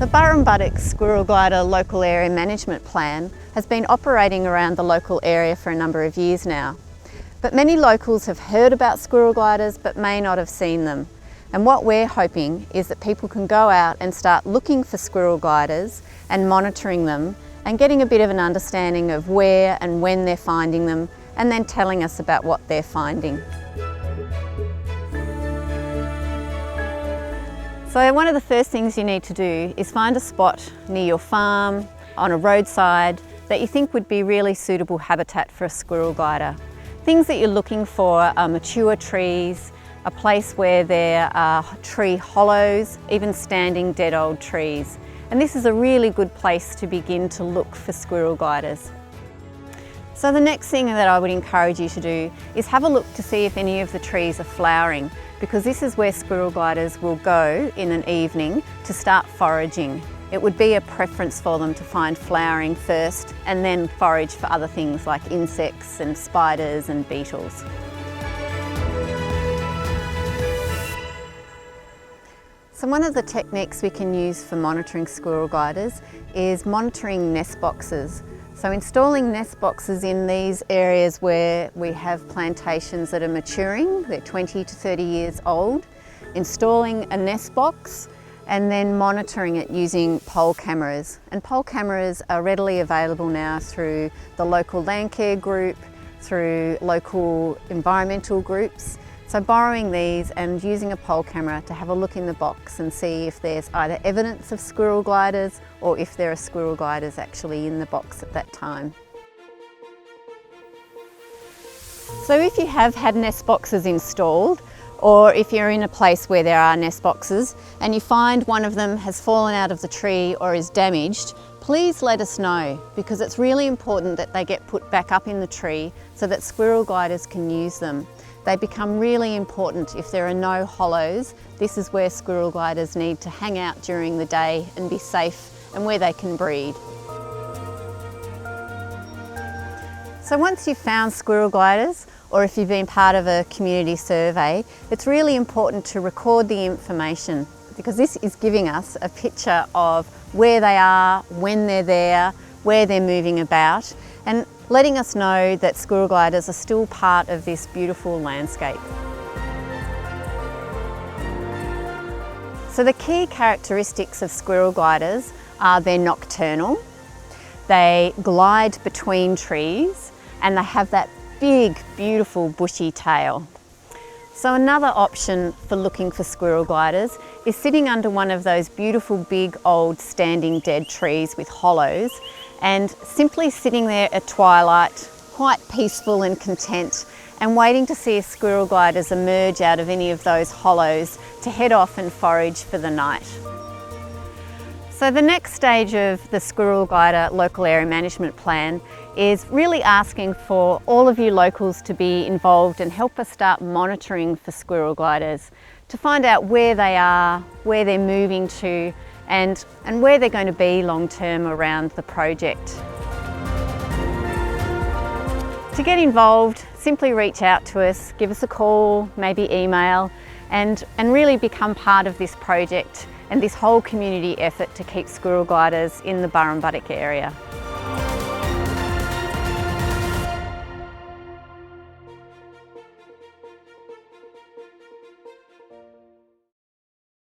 The Burrumbuttock Squirrel Glider Local Area Management Plan has been operating around the local area for a number of years now. But many locals have heard about squirrel gliders but may not have seen them. And what we're hoping is that people can go out and start looking for squirrel gliders and monitoring them and getting a bit of an understanding of where and when they're finding them, and then telling us about what they're finding. So one of the first things you need to do is find a spot near your farm, on a roadside, that you think would be really suitable habitat for a squirrel glider. Things that you're looking for are mature trees, a place where there are tree hollows, even standing dead old trees. And this is a really good place to begin to look for squirrel gliders. So the next thing that I would encourage you to do is have a look to see if any of the trees are flowering, because this is where squirrel gliders will go in an evening to start foraging. It would be a preference for them to find flowering first and then forage for other things like insects and spiders and beetles. So one of the techniques we can use for monitoring squirrel gliders is monitoring nest boxes. So installing nest boxes in these areas where we have plantations that are maturing, they're 20 to 30 years old, installing a nest box and then monitoring it using pole cameras. And pole cameras are readily available now through the local land care group, through local environmental groups. So borrowing these and using a pole camera to have a look in the box and see if there's either evidence of squirrel gliders or if there are squirrel gliders actually in the box at that time. So if you have had nest boxes installed, or if you're in a place where there are nest boxes and you find one of them has fallen out of the tree or is damaged, please let us know, because it's really important that they get put back up in the tree so that squirrel gliders can use them. They become really important if there are no hollows. This is where squirrel gliders need to hang out during the day and be safe and where they can breed. So once you've found squirrel gliders, or if you've been part of a community survey, it's really important to record the information, because this is giving us a picture of where they are, when they're there, where they're moving about, and letting us know that squirrel gliders are still part of this beautiful landscape. So the key characteristics of squirrel gliders are they're nocturnal, they glide between trees, and they have that big, beautiful bushy tail. So another option for looking for squirrel gliders is sitting under one of those beautiful big old standing dead trees with hollows, and simply sitting there at twilight, quite peaceful and content, and waiting to see if squirrel gliders emerge out of any of those hollows to head off and forage for the night. So the next stage of the Squirrel Glider Local Area Management Plan is really asking for all of you locals to be involved and help us start monitoring for squirrel gliders, to find out where they are, where they're moving to, and where they're going to be long term around the project. To get involved, simply reach out to us, give us a call, maybe email, and really become part of this project and this whole community effort to keep squirrel gliders in the Burrumbuttock area.